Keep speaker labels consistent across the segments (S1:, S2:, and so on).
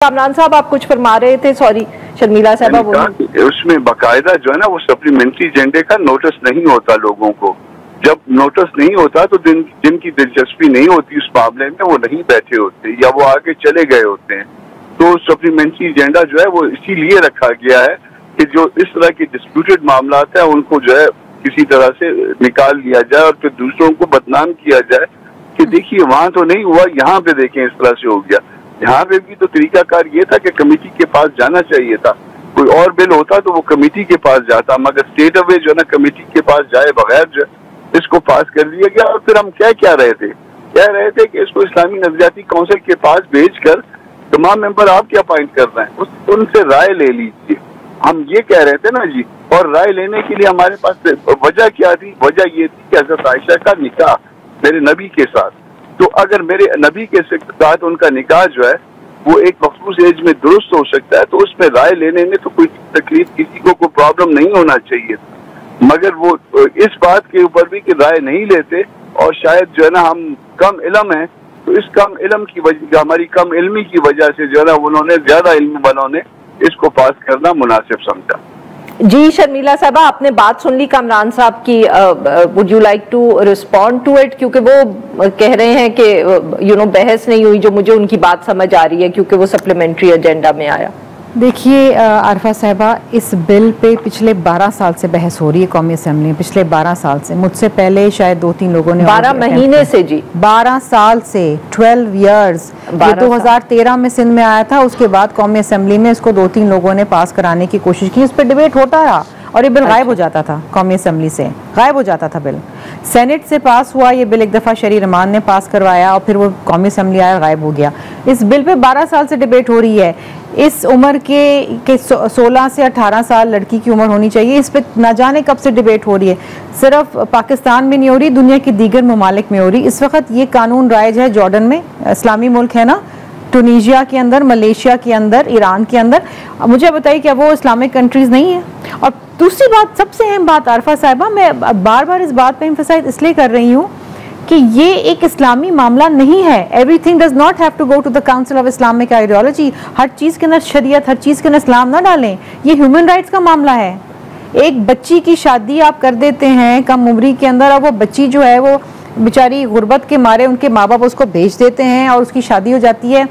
S1: کامران صاحب آپ کچھ فرما رہے تھے، سوری شرمیلا صاحبہ.
S2: اس میں باقاعدہ جو ہے نا وہ سپلیمنٹری ایجنڈے کا نوٹس نہیں ہوتا لوگوں کو. جب نوٹس نہیں ہوتا تو جن کی دلچسپی نہیں ہوتی اس معاملے میں وہ نہیں بیٹھے ہوتے یا وہ آگے چلے گئے ہوتے ہیں. تو سپلیمنٹری ایجنڈا جو ہے وہ اسی لیے رکھا گیا ہے کہ جو اس طرح کے ڈسپیوٹڈ معاملات ہیں ان کو جو ہے کسی طرح سے نکال لیا جائے اور پھر دوسروں کو بدنام کیا جائے کہ دیکھیے وہاں تو نہیں ہوا، یہاں پہ دیکھیں اس طرح سے ہو گیا. یہاں پہ بھی تو طریقہ کار یہ تھا کہ کمیٹی کے پاس جانا چاہیے تھا. کوئی اور بل ہوتا تو وہ کمیٹی کے پاس جاتا، مگر اسٹیٹ اوے جو ہے نا کمیٹی کے پاس جائے بغیر جو ہے اس کو پاس کر دیا گیا. اور پھر ہم کہہ رہے تھے کہ اس کو اسلامی نظریاتی کونسل کے پاس بھیج کر تمام ممبر آپ کیا اپائنٹ کر رہے ہیں، ان سے رائے لے لیجیے. ہم یہ کہہ رہے تھے نا جی. اور رائے لینے کے لیے ہمارے پاس وجہ کیا تھی؟ وجہ یہ تھی کہ حضرت عائشہ کا نکاح میرے نبی کے ساتھ، تو اگر میرے نبی کے ساتھ ان کا نکاح جو ہے وہ ایک مخصوص ایج میں درست ہو سکتا ہے تو اس میں رائے لینے میں تو کوئی تکلیف کسی کو کوئی پرابلم نہیں ہونا چاہیے. مگر وہ اس بات کے اوپر بھی کہ رائے نہیں لیتے اور شاید جو ہے نا ہم کم علم ہیں تو اس کم علم کی وجہ، ہماری کم علمی کی وجہ سے جو ہے نا انہوں نے زیادہ علم والوں نے اس کو پاس کرنا مناسب سمجھا.
S1: جی شرمیلا صاحبہ آپ نے بات سن لی کامران صاحب کی. would you like to respond to it؟ کیونکہ وہ کہہ رہے ہیں کہ بحث نہیں ہوئی، جو مجھے ان کی بات سمجھ آ رہی ہے کیونکہ وہ سپلیمنٹری ایجنڈا میں آیا.
S3: دیکھیے عارفہ صاحبہ، اس بل پہ پچھلے 12 سال سے بحث ہو رہی ہے قومی اسمبلی میں. پچھلے 12 سال سے، مجھ سے پہلے شاید 2-3 لوگوں نے
S1: 12 مہینے سے، جی
S3: 12 سال سے 12 ایئرز. یہ 2013 میں سندھ میں آیا تھا، اس کے بعد قومی اسمبلی میں اس کو 2-3 لوگوں نے پاس کرانے کی کوشش کی. اس پہ ڈیبیٹ ہوتا رہا اور یہ بل غائب ہو جاتا تھا، قومی اسمبلی سے غائب ہو جاتا تھا بل. سینٹ سے پاس ہوا یہ بل، ایک دفعہ شری رحمان نے پاس کروایا اور پھر وہ قومی اسمبلی آیا، غائب ہو گیا. اس بل پہ 12 سال سے ڈیبیٹ ہو رہی ہے. اس عمر کے 16 سے 18 سال لڑکی کی عمر ہونی چاہیے. اس پہ نہ جانے کب سے ڈیبیٹ ہو رہی ہے. صرف پاکستان میں نہیں ہو رہی، دنیا کے دیگر ممالک میں ہو رہی. اس وقت یہ قانون رائج ہے جارڈن میں، اسلامی ملک ہے نا، ٹونیشیا کے اندر، ملیشیا کے اندر، ایران کے اندر. مجھے بتائیے کیا وہ اسلامک کنٹریز نہیں ہیں؟ اور دوسری بات، سب سے اہم بات عارفہ صاحبہ، میں بار بار اس بات پہ ایمفسائز اس لیے کر رہی ہوں کہ یہ ایک اسلامی معاملہ نہیں ہے. Everything does not have to go to the council of Islamic ideology. ہر چیز کے اندر شریعت، ہر چیز کے اندر اسلام نہ ڈالیں. یہ ہیومن رائٹس کا معاملہ ہے. ایک بچی کی شادی آپ کر دیتے ہیں کم عمری کے اندر، اور وہ بچی جو ہے وہ بیچاری غربت کے مارے ان کے ماں باپ اس کو بھیج دیتے ہیں اور اس کی شادی ہو جاتی ہے،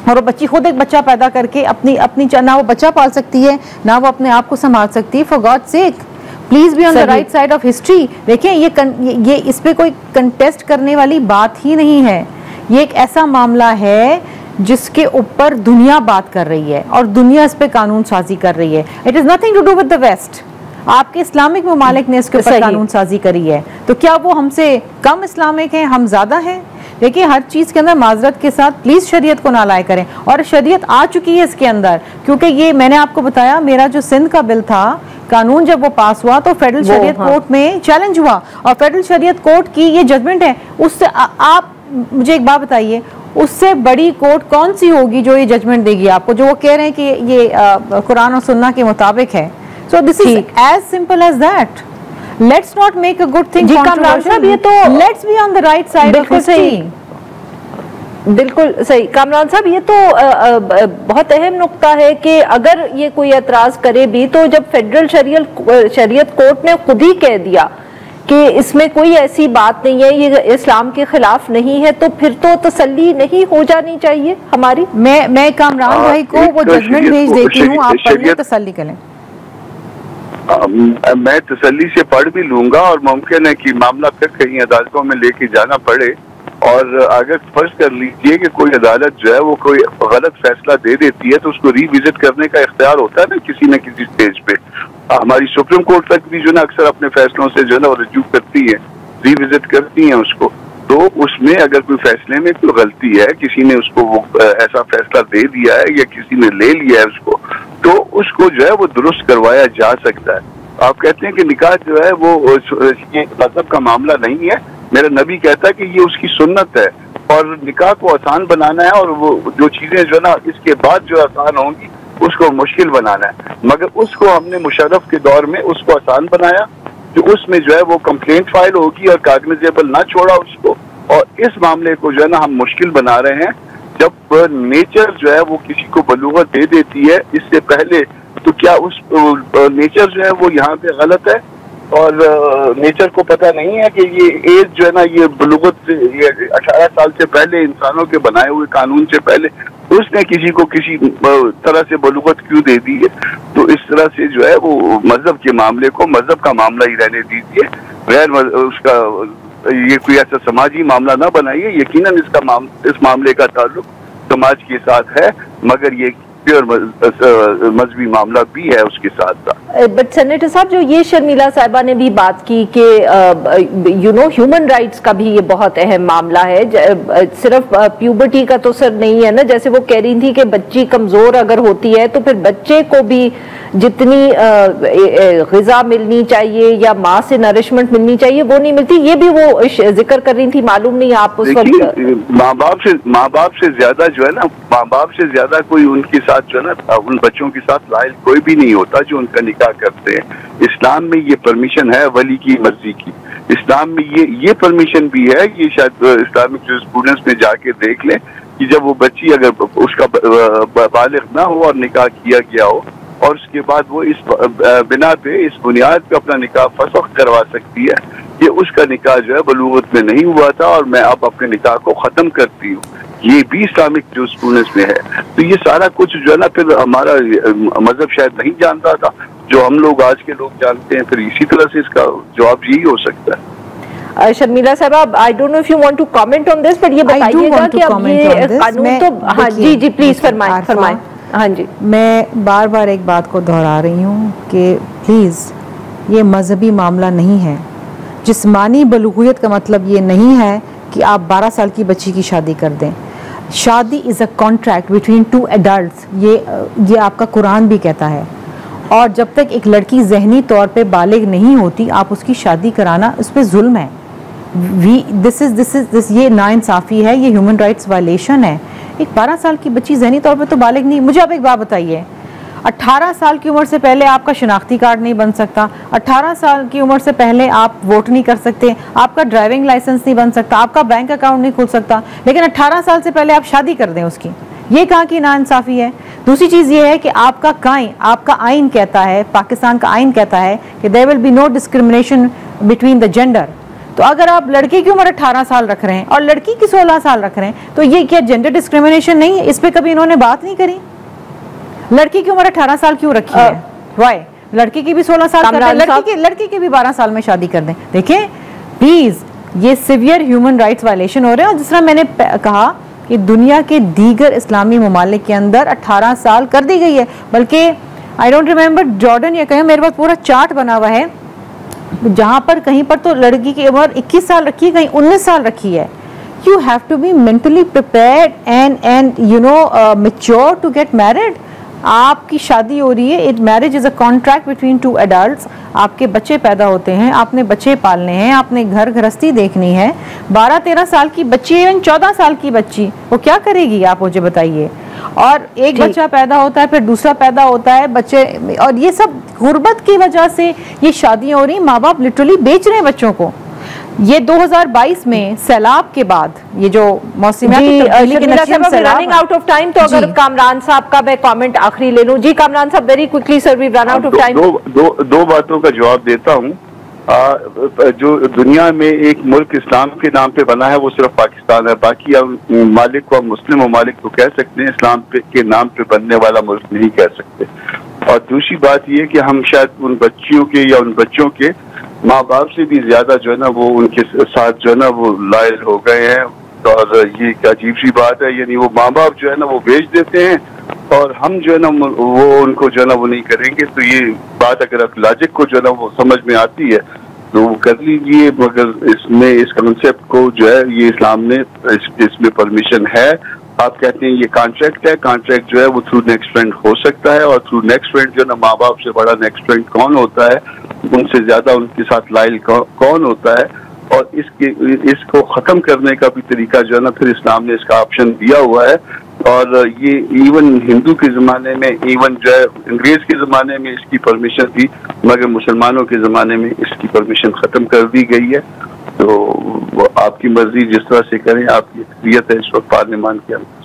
S3: اور وہ بچی خود ایک بچہ پیدا کر کے اپنی نہ وہ بچہ پال سکتی ہے نہ وہ اپنے آپ کو سنبھال سکتی ہے. For God sake please be on the right side of history. دیکھیں یہ اس پہ کوئی کنٹیسٹ کرنے والی بات ہی نہیں ہے. یہ ایک ایسا معاملہ ہے جس کے اوپر دنیا بات کر رہی ہے اور دنیا اس پہ قانون سازی کر رہی ہے. It is nothing to do with the west. آپ کے اسلامک ممالک نے اس کے اوپر قانون سازی کری ہے، تو کیا وہ ہم سے کم اسلامک ہیں؟ ہم زیادہ ہیں؟ دیکھیں ہر چیز کے اندر معذرت کے ساتھ پلیز شریعت کو نہ لائے کریں. اور شریعت آ چکی ہے اس کے اندر، کیونکہ یہ میں نے آپ کو بتایا میرا جو سندھ کا بل تھا قانون جب وہ پاس ہوا تو فیڈرل شریعت کورٹ میں چیلنج ہوا، اور فیڈرل شریعت کورٹ کی یہ ججمنٹ ہے. اس سے آپ مجھے ایک بات بتائیے، اس سے بڑی کورٹ کون سی ہوگی جو یہ ججمنٹ دے گی آپ کو، جو وہ کہہ رہے ہیں کہ یہ قرآن اور سنت کے مطابق ہے. So this is as simple as that. Let's not make a good thing controversial. Let's be on the right side of history.
S1: بالکل صحیح کامران صاحب، یہ تو بہت اہم نقطہ ہے کہ اگر یہ کوئی اعتراض کرے بھی تو جب فیڈرل شریعت کورٹ نے خود ہی کہہ دیا کہ اس میں کوئی ایسی بات نہیں ہے، یہ اسلام کے خلاف نہیں ہے، تو پھر تو تسلی نہیں ہو جانی چاہیے ہماری.
S3: میں کامران بھائی کو وہ ججمنٹ بھیج دیتی ہوں، آپ پڑھ لیں، تسلی کریں.
S2: میں تسلی سے پڑھ بھی لوں گا، اور ممکن ہے کہ معاملہ پھر کہیں عدالتوں میں لے کے جانا پڑے. اور اگر فرض کر لیجئے کہ کوئی عدالت جو ہے وہ کوئی غلط فیصلہ دے دیتی ہے تو اس کو ری وزٹ کرنے کا اختیار ہوتا ہے نا کسی نہ کسی سٹیج پہ. ہماری سپریم کورٹ تک بھی جو ہے نا اکثر اپنے فیصلوں سے جو ہے نا رجوع کرتی ہے، ری وزٹ کرتی ہیں اس کو. تو اس میں اگر کوئی فیصلے میں کوئی غلطی ہے، کسی نے اس کو وہ ایسا فیصلہ دے دیا ہے یا کسی نے لے لیا ہے اس کو، تو اس کو جو ہے وہ درست کروایا جا سکتا ہے. آپ کہتے ہیں کہ نکاح جو ہے وہ مذہب کا معاملہ نہیں ہے. میرا نبی کہتا ہے کہ یہ اس کی سنت ہے، اور نکاح کو آسان بنانا ہے، اور وہ جو چیزیں جو ہے نا اس کے بعد جو آسان ہوں گی اس کو مشکل بنانا ہے. مگر اس کو ہم نے مشرف کے دور میں اس کو آسان بنایا، جو اس میں جو ہے وہ کمپلینٹ فائل ہوگی اور کاگنیزیبل نہ چھوڑا اس کو. اور اس معاملے کو جو ہے نا ہم مشکل بنا رہے ہیں، جب نیچر جو ہے وہ کسی کو بلوغت دے دیتی ہے اس سے پہلے، تو کیا اس نیچر جو ہے وہ یہاں پہ غلط ہے؟ اور نیچر کو پتہ نہیں ہے کہ یہ ایج جو ہے نا، یہ بلوغت سے 18 سال سے پہلے انسانوں کے بنائے ہوئے قانون سے پہلے اس نے کسی کو کسی طرح سے بلوغت کیوں دے دی ہے؟ تو اس طرح سے جو ہے وہ مذہب کے معاملے کو مذہب کا معاملہ ہی رہنے دیجیے، غیر اس کا یہ کوئی ایسا سماجی معاملہ نہ بنائیے. یقیناً اس معاملے کا تعلق سماج کے ساتھ ہے، مگر یہ پیور مذہبی معاملہ بھی ہے اس کے ساتھ ساتھ.
S1: بٹ سینیٹر صاحب، جو یہ شرمیلا صاحبہ نے بھی بات کی کہ ہیومن رائٹس کا بھی یہ بہت اہم معاملہ ہے، صرف پیوبرٹی کا تو سر نہیں ہے نا. جیسے وہ کہہ رہی تھی کہ بچی کمزور اگر ہوتی ہے تو پھر بچے کو بھی جتنی غذا ملنی چاہیے یا ماں سے نرشمنٹ ملنی چاہیے وہ نہیں ملتی. یہ بھی وہ ذکر کر رہی تھی. معلوم نہیں آپ اس وقت
S2: ماں باپ سے زیادہ جو ہے نا، ماں باپ سے زیادہ کوئی ان کے ساتھ جو ہے نا، ان بچوں کے ساتھ لائل کوئی بھی نہیں ہوتا جو ان کا نکاح کرتے ہیں. اسلام میں یہ پرمیشن ہے ولی کی مرضی کی. اسلام میں یہ پرمیشن بھی ہے، یہ شاید اسلامک جورسپروڈنس میں جا کے دیکھ لیں کہ جب وہ بچی اگر اس کا بالغ نہ ہو اور نکاح کیا گیا ہو اور اس کے بعد وہ اس بنا پہ اس بنیاد پہ اپنا نکاح فسخ کروا سکتی ہے کہ اس کا نکاح جو ہے بلوغت میں نہیں ہوا تھا اور میں اب اپنے نکاح کو ختم کرتی ہوں. یہ بھی اسلامک جورسپروڈنس میں ہے. تو یہ سارا کچھ جو ہے نا پھر ہمارا مذہب شاید نہیں جانتا تھا جو ہم لوگ آج کے لوگ جانتے ہیں. پھر اسی طرح سے اس کا جواب یہی ہو سکتا ہے.
S1: شرمیلا صاحب، I don't know if you want to comment on this, but یہ بتائیے گا کہ اب یہ قانون تو ہاں جی پلیز فرمائیں. ہاں جی،
S3: میں بار بار ایک بات کو دہرا رہی ہوں کہ پلیز یہ مذہبی معاملہ نہیں ہے. جسمانی بلوغیت کا مطلب یہ نہیں ہے کہ آپ 12 سال کی بچی کی شادی کر دیں. شادی از اے کانٹریکٹ بٹوین 2 ایڈلٹس. یہ آپ کا قرآن بھی کہتا ہے. اور جب تک ایک لڑکی ذہنی طور پہ بالغ نہیں ہوتی آپ اس کی شادی کرانا اس پہ ظلم ہے. یہ ناانصافی ہے، یہ ہیومن رائٹس وائلیشن ہے. ایک 12 سال کی بچی ذہنی طور پہ تو بالغ نہیں. مجھے آپ ایک بات بتائیے، 18 سال کی عمر سے پہلے آپ کا شناختی کارڈ نہیں بن سکتا، 18 سال کی عمر سے پہلے آپ ووٹ نہیں کر سکتے، آپ کا ڈرائیونگ لائسنس نہیں بن سکتا، آپ کا بینک اکاؤنٹ نہیں کھل سکتا، لیکن 18 سال سے پہلے آپ شادی کر دیں اس کی. یہ کہاں کی ناانصافی ہے؟ دوسری چیز یہ ہے کہ آپ کا آئین کہتا ہے، پاکستان کا آئین کہتا ہے کہ there will be no discrimination between the gender. تو اگر آپ لڑکی کی عمر 18 سال رکھ رہے ہیں اور لڑکی کی 16 سال رکھ رہے ہیں تو یہ کیا جینڈر ڈسکریمنیشن نہیں ہے؟ اس پہ کبھی انہوں نے بات نہیں کری. لڑکی کی عمر 18 سال کیوں رکھی ہے؟ وائی؟ لڑکی کی بھی 16 سال کر دیں، لڑکی کی بھی 12 سال میں شادی کر دیں. دیکھیں پلیز، یہ سیویئر ہیومن رائٹس وائلیشن ہو رہے ہیں. اور جس طرح میں نے کہا کہ دنیا کے دیگر اسلامی ممالک کے اندر 18 سال کر دی گئی ہے. بلکہ آئی ڈونٹ ریمبر جارڈن یا کہیں، میرے پاس پورا چارٹ بنا ہوا ہے جہاں پر کہیں پر تو لڑکی کی عمر 21 سال رکھی ہے، کہیں 19 سال رکھی ہے. You have to be mentally prepared and mature to get married. آپ کی شادی ہو رہی ہے. Marriage is a contract between 2 adults. آپ کے بچے پیدا ہوتے ہیں، آپ نے بچے پالنے ہیں، آپ نے گھر گھرستی دیکھنی ہے. 12-13 سال کی بچی، ایون 14 سال کی بچی وہ کیا کرے گی آپ مجھے بتائیے. اور ایک بچہ پیدا ہوتا ہے، پھر دوسرا پیدا ہوتا ہے، بچے، اور یہ سب غربت کی وجہ سے یہ شادیاں ہو رہی ہیں. ماں باپ لٹرلی بیچ رہے ہیں بچوں کو. یہ 2022 میں سیلاب کے بعد یہ جو موسمیاتی تبدیلی کے نتیجے
S1: رننگ آؤٹ آف ٹائم، تو اگر کامران صاحب کا میں کامنٹ آخری لے لوں. جی Kamran sahib, very quickly sir, we run out of time.
S2: دو باتوں کا جواب دیتا ہوں. جو دنیا میں ایک ملک اسلام کے نام پہ بنا ہے وہ صرف پاکستان ہے. باقی ممالک کو، مسلم ممالک کو کہہ سکتے ہیں، اسلام کے نام پہ بننے والا ملک نہیں کہہ سکتے. اور دوسری بات یہ کہ ہم شاید ان بچیوں کے یا ان بچوں کے ماں باپ سے بھی زیادہ جو ہے نا وہ ان کے ساتھ جو ہے نا وہ لائل ہو گئے ہیں. اور یہ ایک عجیب سی بات ہے، یعنی وہ ماں باپ جو ہے نا وہ بیچ دیتے ہیں اور ہم جو ہے نا وہ ان کو جو ہے نا وہ نہیں کریں گے. تو یہ بات اگر لاجک کو جو ہے نا وہ سمجھ میں آتی ہے تو وہ کر لیجیے، مگر اس کانسیپٹ کو جو ہے یہ اسلام نے اس میں پرمیشن ہے. آپ کہتے ہیں یہ کانٹریکٹ ہے، کانٹریکٹ جو ہے وہ تھرو نیکسٹ فرینڈ ہو سکتا ہے. اور تھرو نیکسٹ فرینڈ جو ہے نا ماں باپ سے بڑا نیکسٹ فرینڈ کون ہوتا ہے، ان سے زیادہ ان کے ساتھ لائل کون ہوتا ہے. اور اس کو ختم کرنے کا بھی طریقہ جو ہے نا پھر اسلام نے اس کا آپشن دیا ہوا ہے. اور یہ ایون ہندو کے زمانے میں، ایون جو ہے انگریز کے زمانے میں اس کی پرمیشن تھی، مگر مسلمانوں کے زمانے میں اس کی پرمیشن ختم کر دی گئی ہے. تو آپ کی مرضی جس طرح سے کریں، آپ کی اکثریت ہے اس وقت پارلیمان کے اندر.